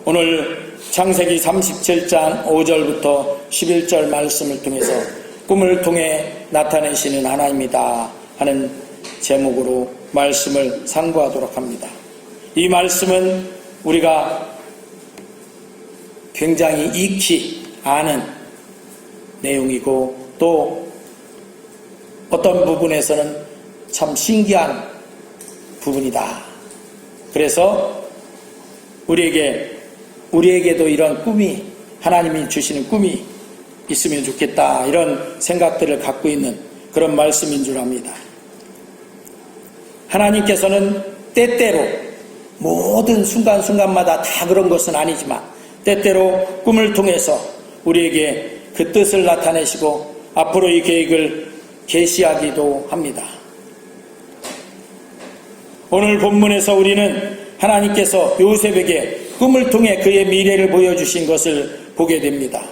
오늘 창세기 37장 5절부터 11절 말씀을 통해서 꿈을 통해 나타내시는 하나님이다 하는 제목으로 말씀을 상고하도록 합니다. 이 말씀은 우리가 굉장히 익히 아는 내용이고 또 어떤 부분에서는 참 신기한 부분이다. 그래서 우리에게도 이런 꿈이, 하나님이 주시는 꿈이 있으면 좋겠다, 이런 생각들을 갖고 있는 그런 말씀인 줄 압니다. 하나님께서는 때때로 모든 순간순간마다 다 그런 것은 아니지만 때때로 꿈을 통해서 우리에게 그 뜻을 나타내시고 앞으로의 계획을 계시하기도 합니다. 오늘 본문에서 우리는 하나님께서 요셉에게 꿈을 통해 그의 미래를 보여주신 것을 보게 됩니다.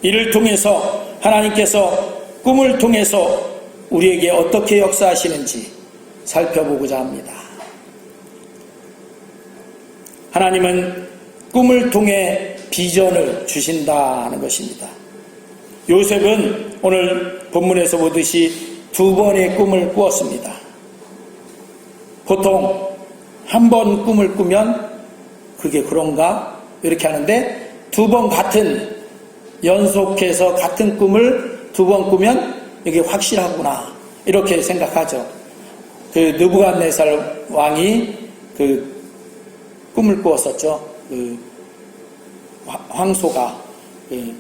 이를 통해서 하나님께서 꿈을 통해서 우리에게 어떻게 역사하시는지 살펴보고자 합니다. 하나님은 꿈을 통해 비전을 주신다는 것입니다. 요셉은 오늘 본문에서 보듯이 2번의 꿈을 꾸었습니다. 보통 한 번 꿈을 꾸면 그게 그런가? 이렇게 하는데 2번 같은, 연속해서 같은 꿈을 2번 꾸면 이게 확실하구나, 이렇게 생각하죠. 그 느부갓네살 왕이 그 꿈을 꾸었었죠. 그 황소가, 그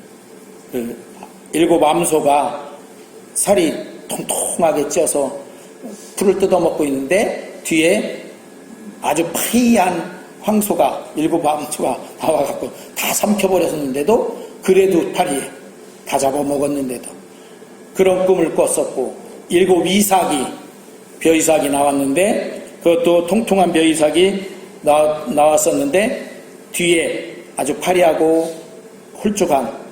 7 암소가 살이 통통하게 쪄서 풀을 뜯어먹고 있는데 뒤에 아주 파이한 황소가, 7 암소가 나와갖고 다 삼켜버렸었는데도, 그래도 파리에 다 잡아먹었는데도 그런 꿈을 꿨었고, 7 이삭이, 벼이삭이 나왔는데 그것도 통통한 벼이삭이 나왔었는데 뒤에 아주 파리하고 홀쭉한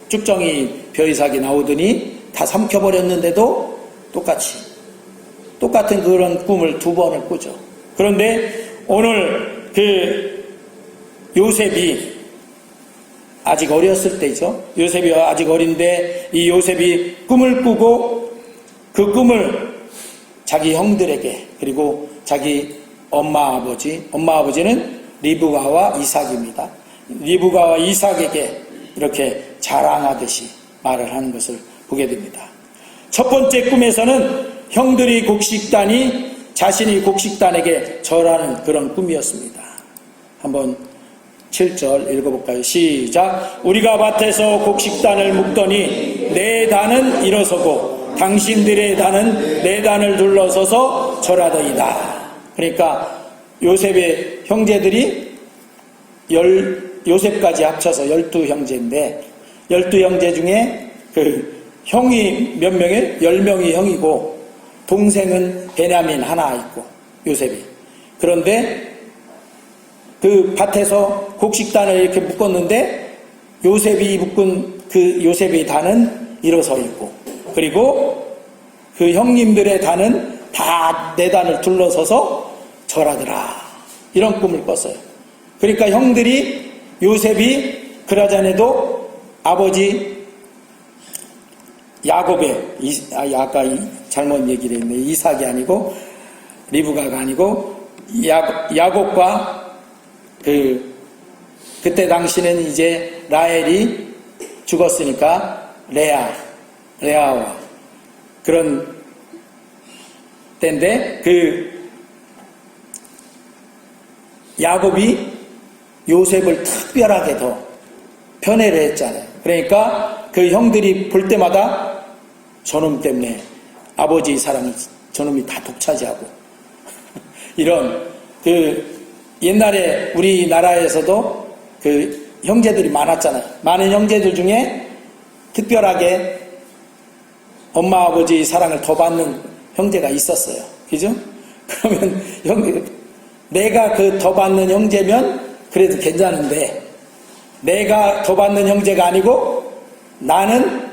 쭉정이 벼이삭이 나오더니 다 삼켜버렸는데도 똑같은 그런 꿈을 2번을 꾸죠. 그런데 오늘 그 요셉이 아직 어렸을 때죠. 요셉이 아직 어린데 이 요셉이 꿈을 꾸고 그 꿈을 자기 형들에게, 그리고 자기 엄마 아버지는 리브가와 이삭입니다. 리브가와 이삭에게 이렇게 자랑하듯이 말을 하는 것을 보게 됩니다. 첫 번째 꿈에서는 형들이 곡식단이 자신이 곡식단에게 절하는 그런 꿈이었습니다. 한번 7절 읽어볼까요? 시작. 우리가 밭에서 곡식단을 묶더니 내 단은 일어서고 당신들의 단은 내 단을 둘러서서 절하더이다. 그러니까 요셉의 형제들이 요셉까지 합쳐서 12형제인데 12형제 중에 그 형이 몇 명이에요? 10명이 형이고 동생은 베냐민 하나 있고 요셉이. 그런데 그 밭에서 곡식단을 이렇게 묶었는데 요셉이 묶은 그 요셉의 단은 일어서 있고, 그리고 그 형님들의 단은 다 내 단을 둘러서서 절하더라, 이런 꿈을 꿨어요. 그러니까 형들이, 요셉이 그러자네도 아버지 야곱의, 아까 잘못 얘기를 했네. 이삭이 아니고 리브가가 아니고 야곱과 그때 당시는 이제 라헬이 죽었으니까 레아와 그런 때인데, 그 야곱이 요셉을 특별하게 더 편애를 했잖아요. 그러니까 그 형들이 볼 때마다 저놈 때문에 아버지 사랑이 저놈이 다 독차지하고 이런, 그 옛날에 우리나라에서도 그 형제들이 많았잖아요. 많은 형제들 중에 특별하게 엄마 아버지 사랑을 더 받는 형제가 있었어요. 그죠? 그러면 내가 그 더 받는 형제면 그래도 괜찮은데, 내가 더 받는 형제가 아니고 나는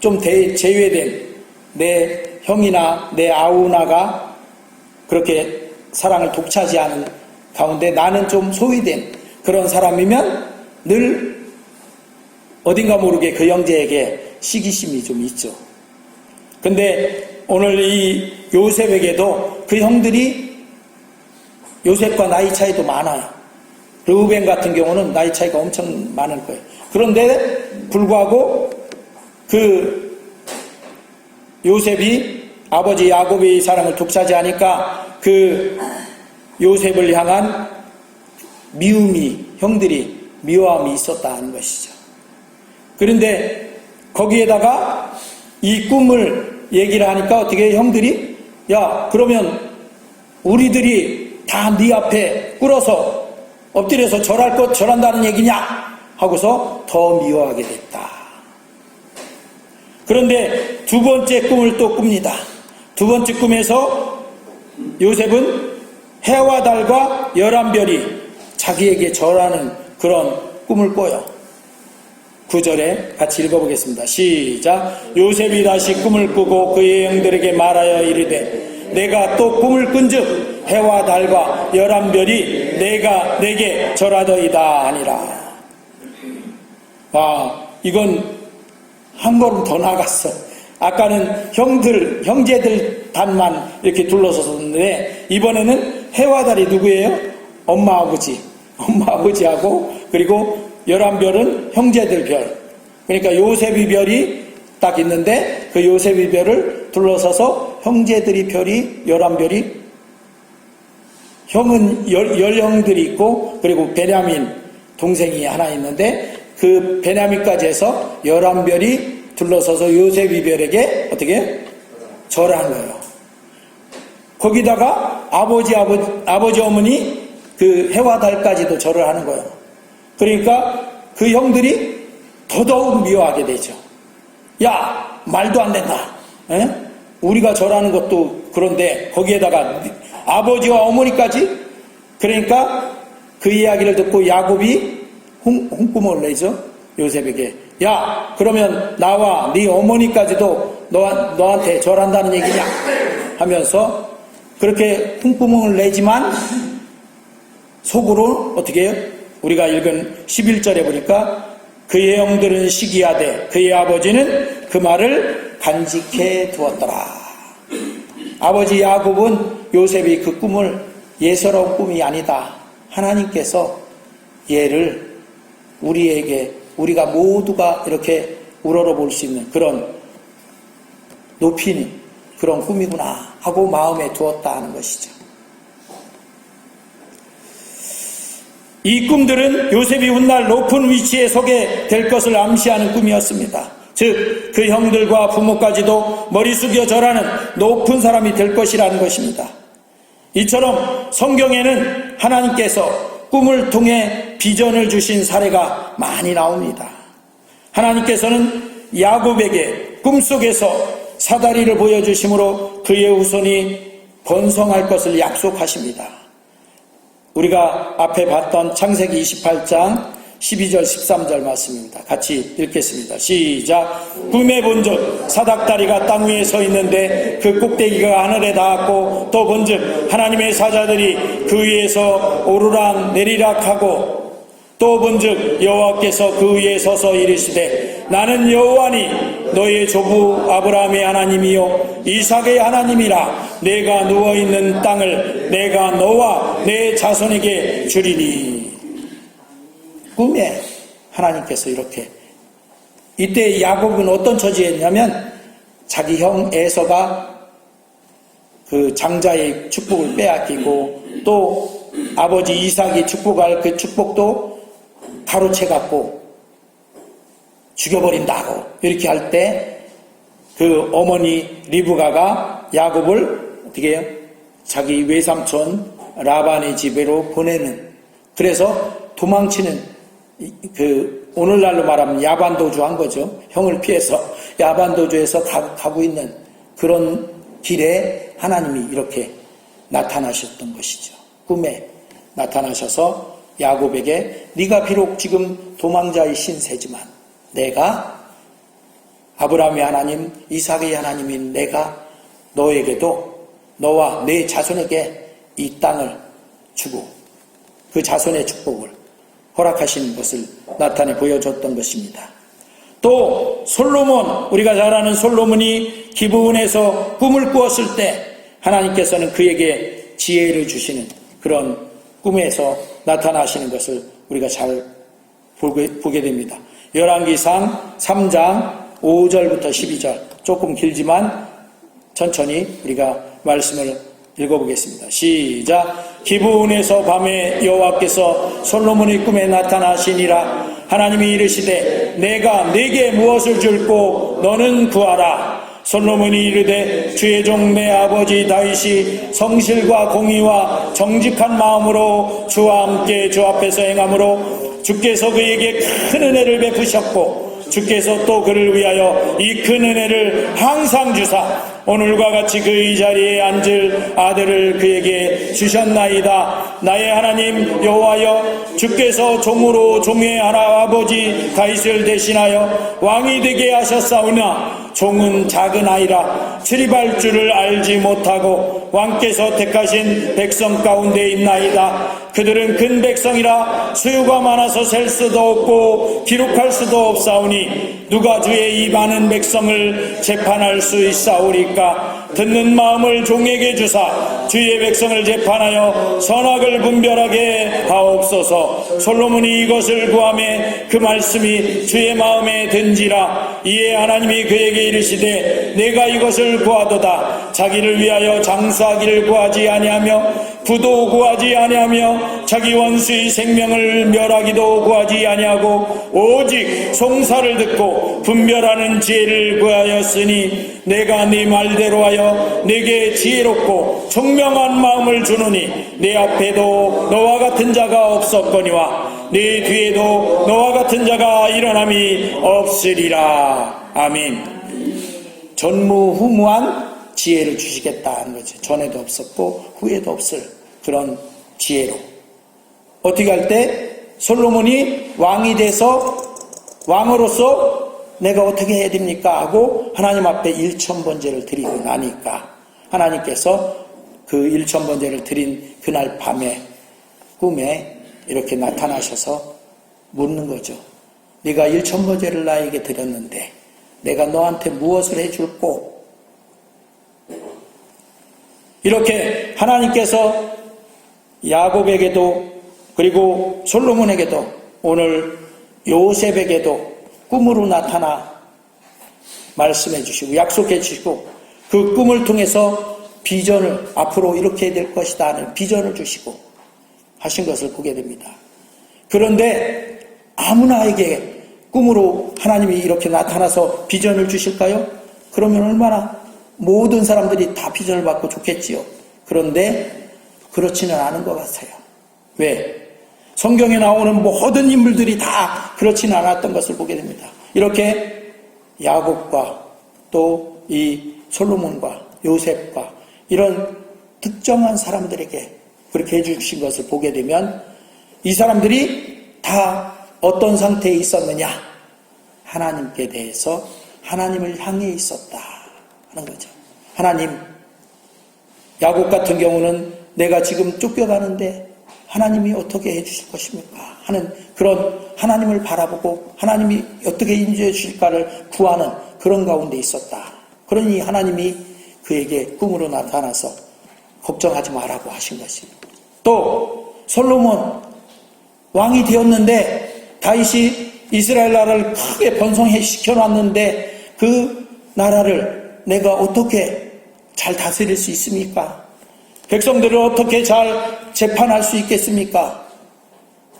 좀 제외된 내 형이나 내 아우나가 그렇게 사랑을 독차지하는 가운데 나는 좀 소외된 그런 사람이면 늘 어딘가 모르게 그 형제에게 시기심이 좀 있죠. 근데 오늘 이 요셉에게도 그 형들이 요셉과 나이 차이도 많아요. 르우벤 같은 경우는 나이 차이가 엄청 많을 거예요. 그런데 불구하고 그 요셉이 아버지 야곱의 사랑을 독차지하니까 그 요셉을 향한 미움이, 형들이 미워함이 있었다는 것이죠. 그런데 거기에다가 이 꿈을 얘기를 하니까 어떻게 형들이, 야, 그러면 우리들이 다 네 앞에 꿇어서 엎드려서 절할 것 절한다는 얘기냐 하고서 더 미워하게 됐다. 그런데 두 번째 꿈을 또 꿉니다. 두 번째 꿈에서 요셉은 해와 달과 11별이 자기에게 절하는 그런 꿈을 꿔요. 9절에 같이 읽어보겠습니다. 시작. 요셉이 다시 꿈을 꾸고 그의 형들에게 말하여 이르되 내가 또 꿈을 꾼즉 해와 달과 11별이 내가 내게 절하더이다 하니라. 이건 한 걸음 더 나갔어. 아까는 형제들 단만 이렇게 둘러섰는데 이번에는 해와 달이 누구예요? 엄마 아버지하고 그리고 11별은 형제들 별. 그러니까 요셉의 별이 딱 있는데 그 요셉의 별을 둘러서서 형제들이 별이 11별이 형은 10형들이 있고 그리고 베냐민 동생이 하나 있는데 그 베냐민까지 해서 11별이 둘러서서 요셉의 별에게 어떻게 절한 거예요. 거기다가 아버지 어머니 그 해와 달까지도 절을 하는 거예요. 그러니까 그 형들이 더더욱 미워하게 되죠. 야, 말도 안 된다. 에? 우리가 절하는 것도 그런데 거기에다가 아버지와 어머니까지. 그러니까 그 이야기를 듣고 야곱이 홍꿈을 내죠. 요셉에게. 야, 그러면 나와 네 어머니까지도 너한테 절한다는 얘기냐 하면서 그렇게 홍구멍을 내지만 속으로 어떻게 해요? 우리가 읽은 11절에 보니까 그의 형들은 시기하되 그의 아버지는 그 말을 간직해 두었더라. 아버지 야곱은 요셉이 그 꿈을 예사로운 꿈이 아니다. 하나님께서 얘를 우리가 모두가 이렇게 우러러볼 수 있는 그런 높이는 그런 꿈이구나 하고 마음에 두었다 하는 것이죠. 이 꿈들은 요셉이 훗날 높은 위치에 서게 될 것을 암시하는 꿈이었습니다. 즉 그 형들과 부모까지도 머리 숙여 절하는 높은 사람이 될 것이라는 것입니다. 이처럼 성경에는 하나님께서 꿈을 통해 비전을 주신 사례가 많이 나옵니다. 하나님께서는 야곱에게 꿈속에서 사다리를 보여주심으로 그의 후손이 번성할 것을 약속하십니다. 우리가 앞에 봤던 창세기 28장 12절 13절 말씀입니다. 같이 읽겠습니다. 시작. 꿈에 본즉 사닥다리가 땅 위에 서 있는데 그 꼭대기가 하늘에 닿았고 또 본즉 하나님의 사자들이 그 위에서 오르락 내리락 하고 또 본즉 여호와께서 그 위에 서서 이르시되 나는 여호와니 너의 조부 아브라함의 하나님이요 이삭의 하나님이라. 내가 누워있는 땅을 내가 너와 내 자손에게 주리니. 꿈에 하나님께서 이렇게, 이때 야곱은 어떤 처지였냐면 자기 형 에서가 그 장자의 축복을 빼앗기고 또 아버지 이삭이 축복할 그 축복도 가로채갖고 죽여버린다고 이렇게 할 때 그 어머니 리브가가 야곱을 어떻게 해요? 자기 외삼촌 라반의 집으로 보내는, 그래서 도망치는, 그 오늘날로 말하면 야반도주 한 거죠. 형을 피해서 야반도주에서 가고 있는 그런 길에 하나님이 이렇게 나타나셨던 것이죠. 꿈에 나타나셔서 야곱에게 네가 비록 지금 도망자의 신세지만 내가 아브라함의 하나님 이삭의 하나님인 내가 너에게도 너와 내 자손에게 이 땅을 주고 그 자손의 축복을 허락하신 것을 나타내 보여줬던 것입니다. 또 솔로몬, 우리가 잘 아는 솔로몬이 기브온에서 꿈을 꾸었을 때 하나님께서는 그에게 지혜를 주시는 그런 꿈에서 나타나시는 것을 우리가 잘 보게 됩니다. 열왕기상 3장 5절부터 12절, 조금 길지만 천천히 우리가 말씀을 읽어보겠습니다. 시작. 기브온에서 밤에 여호와께서 솔로몬의 꿈에 나타나시니라. 하나님이 이르시되 내가 네게 무엇을 줄꼬 너는 구하라. 솔로몬이 이르되 주의 종 내 아버지 다윗이 성실과 공의와 정직한 마음으로 주와 함께 주 앞에서 행함으로 주께서 그에게 큰 은혜를 베푸셨고 주께서 또 그를 위하여 이 큰 은혜를 항상 주사 오늘과 같이 그의 자리에 앉을 아들을 그에게 주셨나이다. 나의 하나님 여호와여, 주께서 종으로 종의 아버지 다윗을 대신하여 왕이 되게 하셨사오나 종은 작은 아이라 출입할 줄을 알지 못하고 왕께서 택하신 백성 가운데 있나이다. 그들은 큰 백성이라 수요가 많아서 셀 수도 없고 기록할 수도 없사오니 누가 주의 이 많은 백성을 재판할 수 있사오리까. 듣는 마음을 종에게 주사 주의 백성을 재판하여 선악을 분별하게 하옵소서. 솔로몬이 이것을 구하매 그 말씀이 주의 마음에 든지라. 이에 하나님이 그에게 이르시되 내가 이것을 구하도다. 자기를 위하여 장수하기를 구하지 아니하며 부도 구하지 아니하며 자기 원수의 생명을 멸하기도 구하지 아니하고 오직 송사를 듣고 분별하는 지혜를 구하였으니 내가 네 말대로 하여 내게 지혜롭고 총명한 마음을 주노니 내 앞에도 너와 같은 자가 없었거니와 내 뒤에도 너와 같은 자가 일어남이 없으리라. 아멘. 전무후무한 지혜를 주시겠다는 거죠. 전에도 없었고 후에도 없을 그런 지혜로. 어떻게 할 때 솔로몬이 왕이 돼서 왕으로서 내가 어떻게 해야 됩니까? 하고 하나님 앞에 일천번제를 드리고 나니까 하나님께서 그 일천번제를 드린 그날 밤에 꿈에 이렇게 나타나셔서 묻는 거죠. 네가 일천번제를 나에게 드렸는데 내가 너한테 무엇을 해줄꼬? 이렇게 하나님께서 야곱에게도 그리고 솔로몬에게도 오늘 요셉에게도 꿈으로 나타나 말씀해 주시고 약속해 주시고 그 꿈을 통해서 비전을 앞으로 이렇게 될 것이다 하는 비전을 주시고 하신 것을 보게 됩니다. 그런데 아무나에게 꿈으로 하나님이 이렇게 나타나서 비전을 주실까요? 그러면 얼마나 모든 사람들이 다 비전을 받고 좋겠지요. 그런데 그렇지는 않은 것 같아요. 왜? 성경에 나오는 모든 인물들이 다 그렇지는 않았던 것을 보게 됩니다. 이렇게 야곱과 또 이 솔로몬과 요셉과 이런 특정한 사람들에게 그렇게 해주신 것을 보게 되면 이 사람들이 다 어떤 상태에 있었느냐? 하나님께 대해서 하나님을 향해 있었다 하는 거죠. 하나님, 야곱 같은 경우는 내가 지금 쫓겨가는데 하나님이 어떻게 해주실 것입니까? 하는 그런 하나님을 바라보고 하나님이 어떻게 인도해 주실까를 구하는 그런 가운데 있었다. 그러니 하나님이 그에게 꿈으로 나타나서 걱정하지 말라고 하신 것입니다. 또 솔로몬 왕이 되었는데 다윗이 이스라엘 나라를 크게 번성해 시켜놨는데 그 나라를 내가 어떻게 잘 다스릴 수 있습니까? 백성들을 어떻게 잘 재판할 수 있겠습니까?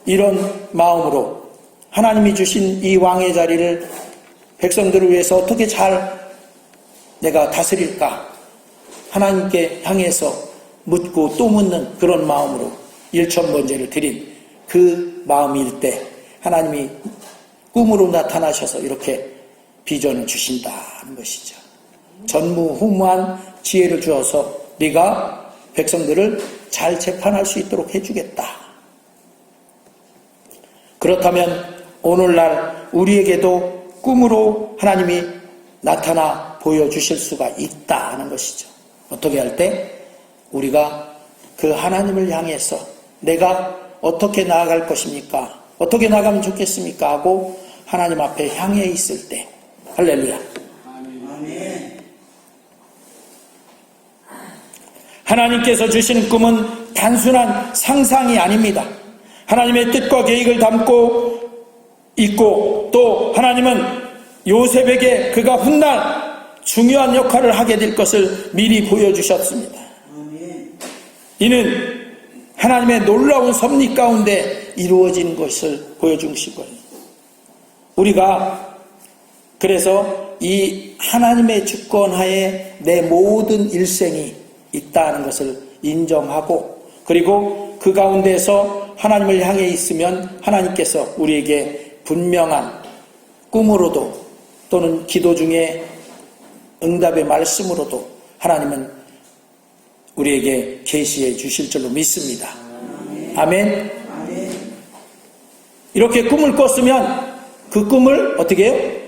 이런 마음으로 하나님이 주신 이 왕의 자리를 백성들을 위해서 어떻게 잘 내가 다스릴까? 하나님께 향해서 묻고 또 묻는 그런 마음으로 일천번제를 드린 그 마음일 때 하나님이 꿈으로 나타나셔서 이렇게 비전을 주신다는 것이죠. 전무후무한 지혜를 주어서 네가 백성들을 잘 재판할 수 있도록 해주겠다. 그렇다면 오늘날 우리에게도 꿈으로 하나님이 나타나 보여주실 수가 있다 하는 것이죠. 어떻게 할 때? 우리가 그 하나님을 향해서 내가 어떻게 나아갈 것입니까? 어떻게 나가면 좋겠습니까? 하고 하나님 앞에 향해 있을 때, 할렐루야. 하나님께서 주시는 꿈은 단순한 상상이 아닙니다. 하나님의 뜻과 계획을 담고 있고, 또 하나님은 요셉에게 그가 훗날 중요한 역할을 하게 될 것을 미리 보여주셨습니다. 이는 하나님의 놀라운 섭리 가운데 이루어진 것을 보여주신 거예요. 우리가 그래서 이 하나님의 주권하에 내 모든 일생이 있다는 것을 인정하고, 그리고 그 가운데서 하나님을 향해 있으면 하나님께서 우리에게 분명한 꿈으로도 또는 기도 중에 응답의 말씀으로도 하나님은 우리에게 계시해 주실 줄로 믿습니다. 아멘. 이렇게 꿈을 꿨으면 그 꿈을 어떻게 해요?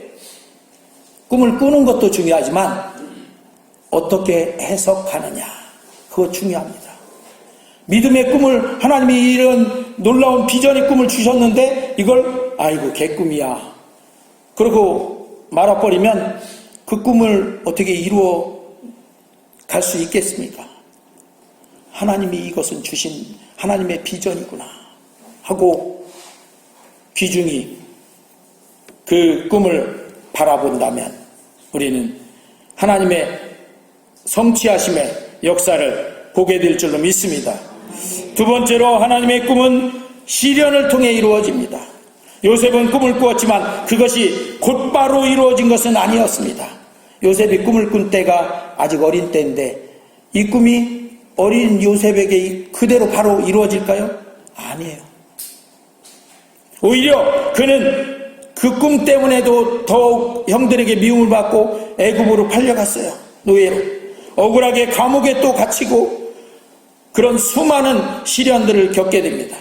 꿈을 꾸는 것도 중요하지만 어떻게 해석하느냐, 그거 중요합니다. 믿음의 꿈을, 하나님이 이런 놀라운 비전의 꿈을 주셨는데 이걸 아이고 개꿈이야 그러고 말아버리면 그 꿈을 어떻게 이루어 갈 수 있겠습니까? 하나님이 이것은 주신 하나님의 비전이구나 하고 귀중히 그 꿈을 바라본다면 우리는 하나님의 성취하심의 역사를 보게 될 줄로 믿습니다. 두 번째로 하나님의 꿈은 시련을 통해 이루어집니다. 요셉은 꿈을 꾸었지만 그것이 곧바로 이루어진 것은 아니었습니다. 요셉이 꿈을 꾼 때가 아직 어린 때인데 이 꿈이 어린 요셉에게 그대로 바로 이루어질까요? 아니에요. 오히려 그는 그 꿈 때문에도 더욱 형들에게 미움을 받고 애굽으로 팔려갔어요. 노예로. 억울하게 감옥에 또 갇히고 그런 수많은 시련들을 겪게 됩니다.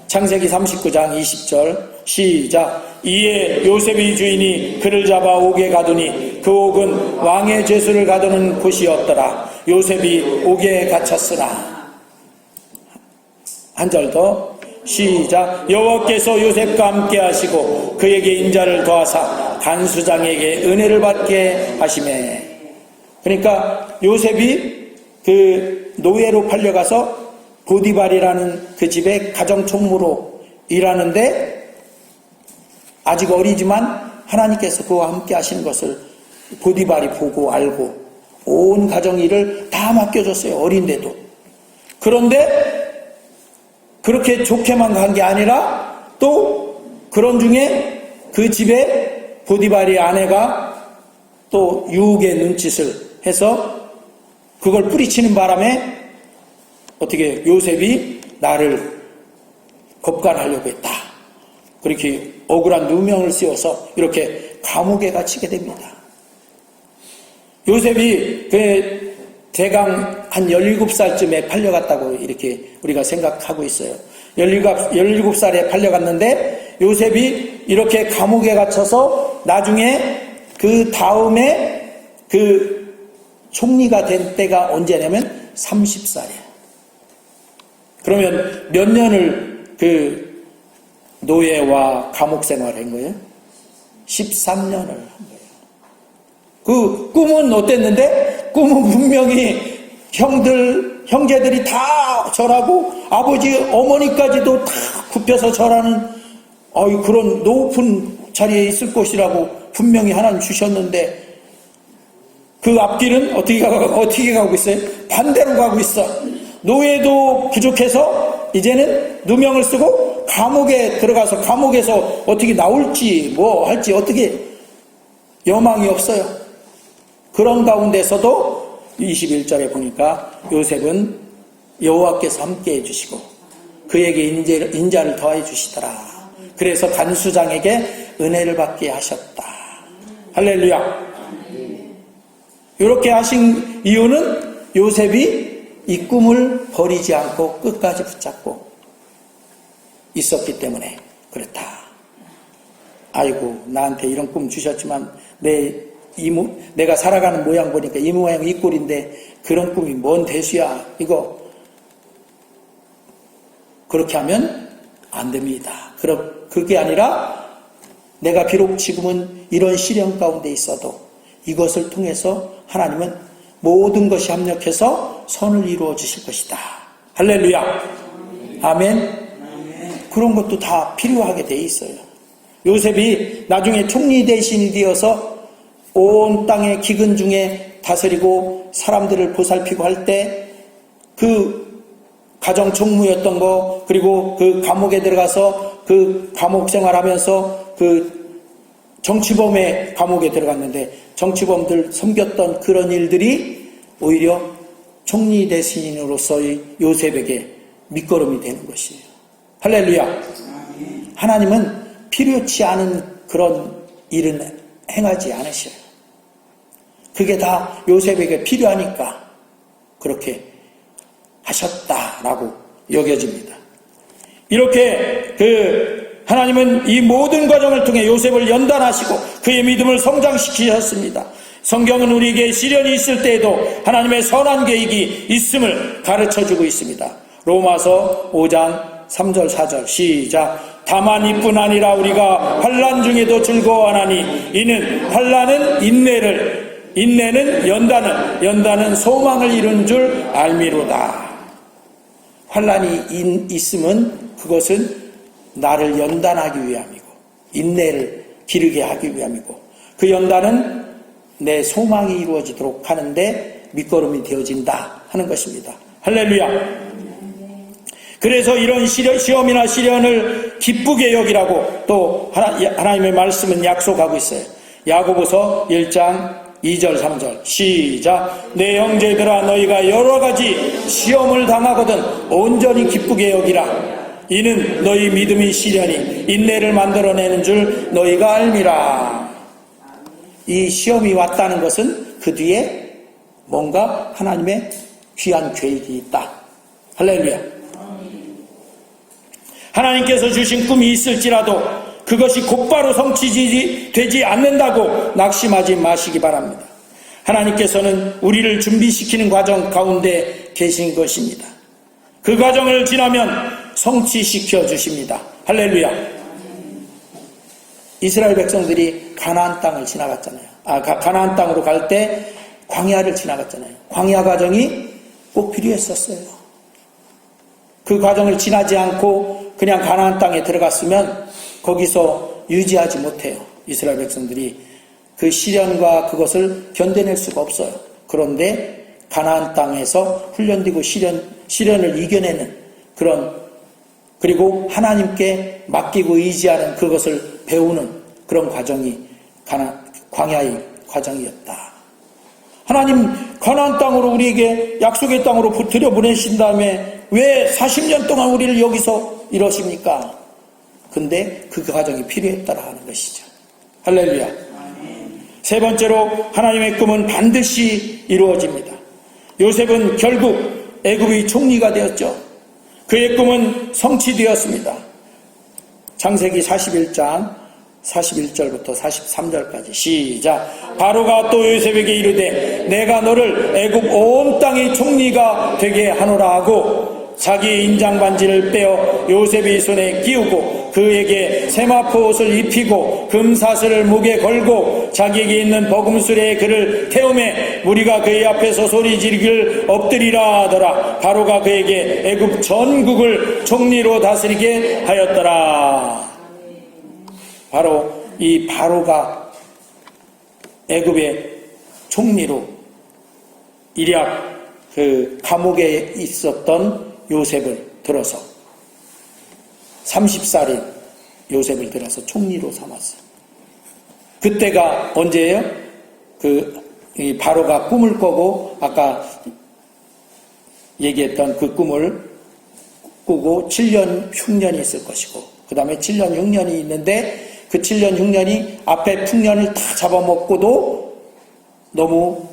창세기 39장 20절 시작. 이에 요셉의 주인이 그를 잡아 옥에 가두니 그 옥은 왕의 죄수를 가두는 곳이었더라. 요셉이 옥에 갇혔으나. 한 절 더 시작. 여호와께서 요셉과 함께 하시고 그에게 인자를 더하사 간수장에게 은혜를 받게 하시매. 그러니까 요셉이 그 노예로 팔려가서 보디발이라는 그 집의 가정총무로 일하는데 아직 어리지만 하나님께서 그와 함께 하시는 것을 보디발이 보고 알고 온 가정 일을 다 맡겨줬어요. 어린데도. 그런데 그렇게 좋게만 간 게 아니라 또 그런 중에 그 집에 보디발의 아내가 또 유혹의 눈짓을 해서 그걸 뿌리치는 바람에 어떻게 요셉이 나를 겁간하려고 했다. 그렇게 억울한 누명을 씌워서 이렇게 감옥에 갇히게 됩니다. 요셉이 그 대강 한 17살쯤에 팔려갔다고 이렇게 우리가 생각하고 있어요. 17살에 팔려갔는데 요셉이 이렇게 감옥에 갇혀서 나중에 그 다음에 그 총리가 된 때가 언제냐면 30살이에요. 그러면 몇 년을 그 노예와 감옥 생활을 한 거예요? 13년을 한 거예요. 그 꿈은 어땠는데? 꿈은 분명히 형제들이 다 절하고 아버지, 어머니까지도 다 굽혀서 절하는 그런 높은 자리에 있을 것이라고 분명히 하나님 주셨는데 그 앞길은 어떻게 가고 있어요? 반대로 가고 있어. 노예도 부족해서 이제는 누명을 쓰고 감옥에 들어가서 감옥에서 어떻게 나올지 뭐 할지 어떻게 여망이 없어요. 그런 가운데서도 21절에 보니까 요셉은 여호와께서 함께 해주시고 그에게 인자를 더해 주시더라. 그래서 간수장에게 은혜를 받게 하셨다. 할렐루야. 이렇게 하신 이유는 요셉이 이 꿈을 버리지 않고 끝까지 붙잡고 있었기 때문에 그렇다. 아이고 나한테 이런 꿈 주셨지만 내가 살아가는 모양 보니까 이 모양 이 꼴인데 그런 꿈이 뭔 대수야. 이거 그렇게 하면 안 됩니다. 그게 아니라 내가 비록 지금은 이런 시련 가운데 있어도 이것을 통해서 하나님은 모든 것이 합력해서 선을 이루어 주실 것이다. 할렐루야. 아멘. 그런 것도 다 필요하게 돼 있어요. 요셉이 나중에 총리 대신이 되어서 온 땅의 기근 중에 다스리고 사람들을 보살피고 할 때 그 가정 총무였던 거, 그리고 그 감옥에 들어가서 그 감옥 생활하면서 그 정치범의 감옥에 들어갔는데 정치범들 섬겼던 그런 일들이 오히려 총리 대신으로서의 요셉에게 밑거름이 되는 것이에요. 할렐루야. 하나님은 필요치 않은 그런 일은 행하지 않으셔요. 그게 다 요셉에게 필요하니까 그렇게 하셨다라고 여겨집니다. 이렇게 하나님은 이 모든 과정을 통해 요셉을 연단하시고 그의 믿음을 성장시키셨습니다. 성경은 우리에게 시련이 있을 때에도 하나님의 선한 계획이 있음을 가르쳐주고 있습니다. 로마서 5장 3절 4절 시작. 다만 이뿐 아니라 우리가 환난 중에도 즐거워하나니 이는 환난은 인내는 연단은 소망을 이룬 줄 알미로다. 환난이 있으면 그것은 나를 연단하기 위함이고 인내를 기르게 하기 위함이고 그 연단은 내 소망이 이루어지도록 하는데 밑거름이 되어진다 하는 것입니다. 할렐루야. 그래서 이런 시험이나 시련을 기쁘게 여기라고 또 하나님의 말씀은 약속하고 있어요. 야고보서 1장 2절 3절 시작. 내 형제들아 너희가 여러가지 시험을 당하거든 온전히 기쁘게 여기라. 이는 너희 믿음이 시련이 인내를 만들어내는 줄 너희가 알미라. 이 시험이 왔다는 것은 그 뒤에 뭔가 하나님의 귀한 계획이 있다. 할렐루야. 하나님께서 주신 꿈이 있을지라도 그것이 곧바로 성취되지 않는다고 낙심하지 마시기 바랍니다. 하나님께서는 우리를 준비시키는 과정 가운데 계신 것입니다. 그 과정을 지나면 성취시켜 주십니다. 할렐루야. 이스라엘 백성들이 가나안 땅을 지나갔잖아요. 가나안 땅으로 갈 때 광야를 지나갔잖아요. 광야 과정이 꼭 필요했었어요. 그 과정을 지나지 않고 그냥 가나안 땅에 들어갔으면 거기서 유지하지 못해요. 이스라엘 백성들이 그 시련과 그것을 견뎌낼 수가 없어요. 그런데 가나안 땅에서 훈련되고 시련을 이겨내는 그리고 하나님께 맡기고 의지하는 그것을 배우는 그런 과정이 광야의 과정이었다. 하나님 가나안 땅으로 우리에게 약속의 땅으로 들여보내신 다음에 왜 40년 동안 우리를 여기서 이러십니까? 근데 그 과정이 필요했다라 하는 것이죠. 할렐루야. 세 번째로 하나님의 꿈은 반드시 이루어집니다. 요셉은 결국 애굽의 총리가 되었죠. 그의 꿈은 성취되었습니다. 창세기 41장 41절부터 43절까지 시작. 바로가 또 요셉에게 이르되 내가 너를 애굽 온 땅의 총리가 되게 하노라 하고 자기의 인장 반지를 빼어 요셉의 손에 끼우고 그에게 세마포 옷을 입히고 금사슬을 목에 걸고 자기에게 있는 버금술에 그를 태우매 무리가 그의 앞에서 소리 지르기를 엎드리라 하더라. 바로가 그에게 애굽 전국을 총리로 다스리게 하였더라. 바로 이 바로가 애굽의 총리로 일약 그 감옥에 있었던 요셉을 들어서 30살인 요셉을 들어서 총리로 삼았어요. 그때가 언제예요? 이 바로가 꿈을 꾸고 아까 얘기했던 그 꿈을 꾸고 7년 흉년이 있을 것이고 그 다음에 7년 흉년이 있는데 그 7년 흉년이 앞에 풍년을 다 잡아먹고도 너무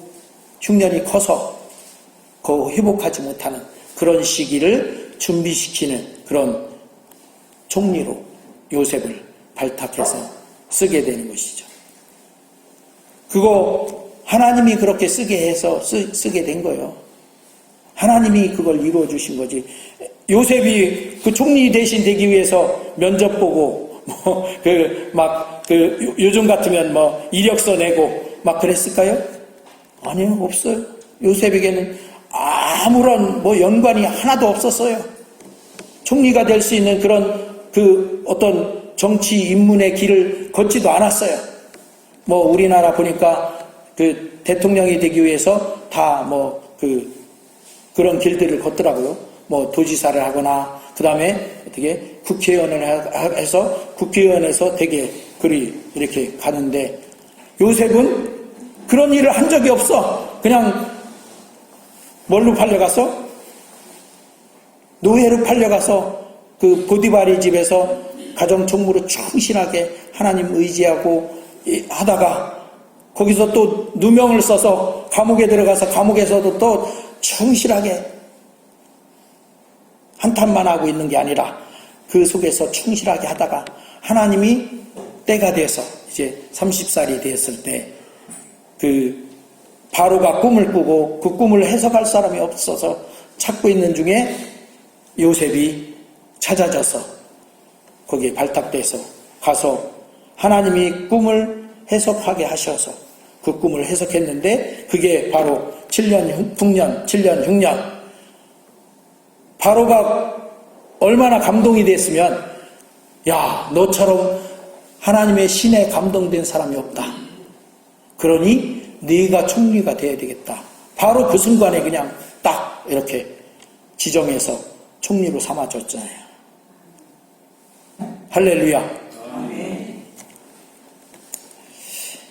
흉년이 커서 회복하지 못하는 그런 시기를 준비시키는 그런 총리로 요셉을 발탁해서 쓰게 되는 것이죠. 그거 하나님이 그렇게 쓰게 해서 쓰게 된 거예요. 하나님이 그걸 이루어 주신 거지. 요셉이 그 총리 대신 되기 위해서 면접 보고 요즘 같으면 이력서 내고 막 그랬을까요? 아니요, 없어요. 요셉에게는 아무런 연관이 하나도 없었어요. 총리가 될 수 있는 그런 어떤 정치 입문의 길을 걷지도 않았어요. 우리나라 보니까 대통령이 되기 위해서 다 그런 길들을 걷더라고요. 도지사를 하거나, 그 다음에 어떻게 국회의원을 해서 국회의원에서 되게 이렇게 가는데, 요셉은 그런 일을 한 적이 없어. 그냥 뭘로 팔려가서? 노예로 팔려가서 보디바리 집에서 가정총무로 충실하게 하나님 의지하고 하다가, 거기서 또 누명을 써서 감옥에 들어가서 감옥에서도 또 충실하게 한탄만 하고 있는 게 아니라 그 속에서 충실하게 하다가 하나님이 때가 돼서 이제 30살이 되었을 때 바로가 꿈을 꾸고 그 꿈을 해석할 사람이 없어서 찾고 있는 중에 요셉이 찾아져서 거기에 발탁돼서 가서 하나님이 꿈을 해석하게 하셔서 그 꿈을 해석했는데, 그게 바로 7년 흉년. 바로가 얼마나 감동이 됐으면, 야, 너처럼 하나님의 신에 감동된 사람이 없다. 그러니 네가 총리가 돼야 되겠다. 바로 그 순간에 그냥 딱 이렇게 지정해서 총리로 삼아줬잖아요. 할렐루야.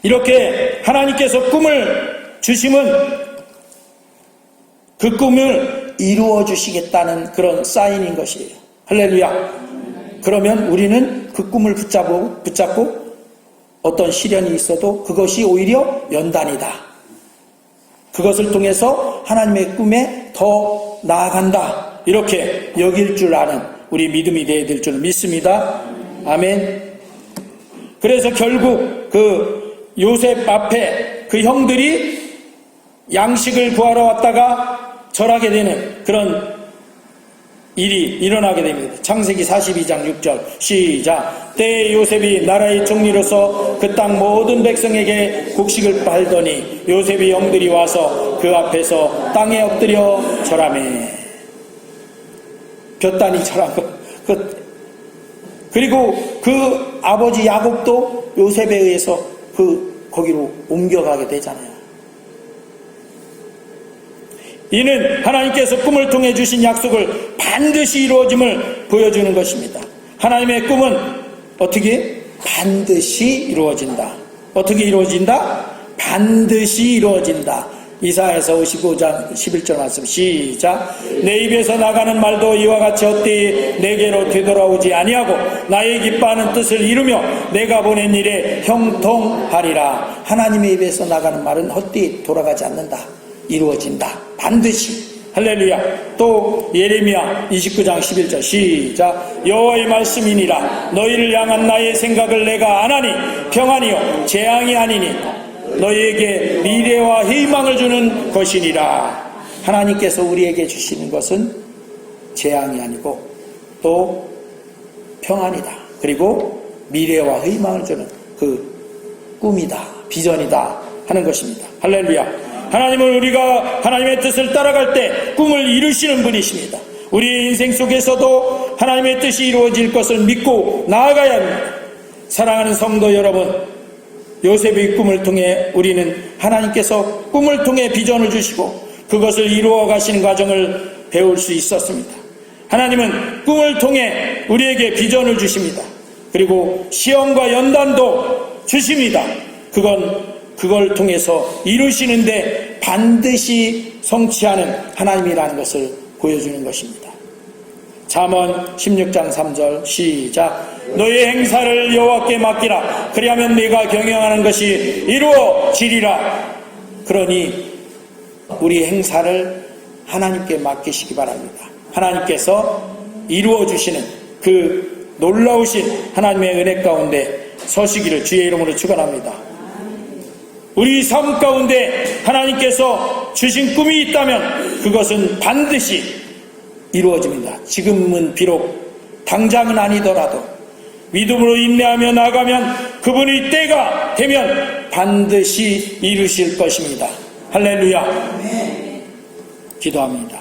이렇게 하나님께서 꿈을 주시면 그 꿈을 이루어 주시겠다는 그런 사인인 것이에요. 할렐루야. 그러면 우리는 그 꿈을 붙잡고 어떤 시련이 있어도 그것이 오히려 연단이다. 그것을 통해서 하나님의 꿈에 더 나아간다. 이렇게 여길 줄 아는 우리 믿음이 되어야 될 줄 믿습니다. 아멘. 그래서 결국 요셉 앞에 그 형들이 양식을 구하러 왔다가 절하게 되는 그런 일이 일어나게 됩니다. 창세기 42장 6절 시작. 때에 요셉이 나라의 총리로서 그 땅 모든 백성에게 곡식을 팔더니 요셉의 형들이 와서 그 앞에서 땅에 엎드려 절하매. 볕단이 절한 것. 그리고 그 아버지 야곱도 요셉에 의해서 거기로 옮겨가게 되잖아요. 이는 하나님께서 꿈을 통해 주신 약속을 반드시 이루어짐을 보여주는 것입니다. 하나님의 꿈은 어떻게? 반드시 이루어진다. 어떻게 이루어진다? 반드시 이루어진다. 이사야서 55장 11절 말씀 시작. 내 입에서 나가는 말도 이와 같이 헛되이 내게로 되돌아오지 아니하고 나의 기뻐하는 뜻을 이루며 내가 보낸 일에 형통하리라. 하나님의 입에서 나가는 말은 헛되이 돌아가지 않는다. 이루어진다. 반드시. 할렐루야. 또 예레미야 29장 11절 시작. 여호와의 말씀이니라. 너희를 향한 나의 생각을 내가 아나니 평안이요 재앙이 아니니 너희에게 미래와 희망을 주는 것이니라. 하나님께서 우리에게 주시는 것은 재앙이 아니고 또 평안이다. 그리고 미래와 희망을 주는 그 꿈이다. 비전이다 하는 것입니다. 할렐루야. 하나님은 우리가 하나님의 뜻을 따라갈 때 꿈을 이루시는 분이십니다. 우리 인생 속에서도 하나님의 뜻이 이루어질 것을 믿고 나아가야 합니다. 사랑하는 성도 여러분, 요셉의 꿈을 통해 우리는 하나님께서 꿈을 통해 비전을 주시고 그것을 이루어 가시는 과정을 배울 수 있었습니다. 하나님은 꿈을 통해 우리에게 비전을 주십니다. 그리고 시험과 연단도 주십니다. 그걸 통해서 이루시는데 반드시 성취하는 하나님이라는 것을 보여주는 것입니다. 잠언 16장 3절 시작. 너의 행사를 여호와께 맡기라. 그리하면 네가 경영하는 것이 이루어지리라. 그러니 우리 행사를 하나님께 맡기시기 바랍니다. 하나님께서 이루어주시는 그 놀라우신 하나님의 은혜 가운데 서시기를 주의 이름으로 축원합니다. 우리 삶 가운데 하나님께서 주신 꿈이 있다면 그것은 반드시 이루어집니다. 지금은 비록 당장은 아니더라도 믿음으로 인내하며 나가면 그분의 때가 되면 반드시 이루실 것입니다. 할렐루야. 기도합니다.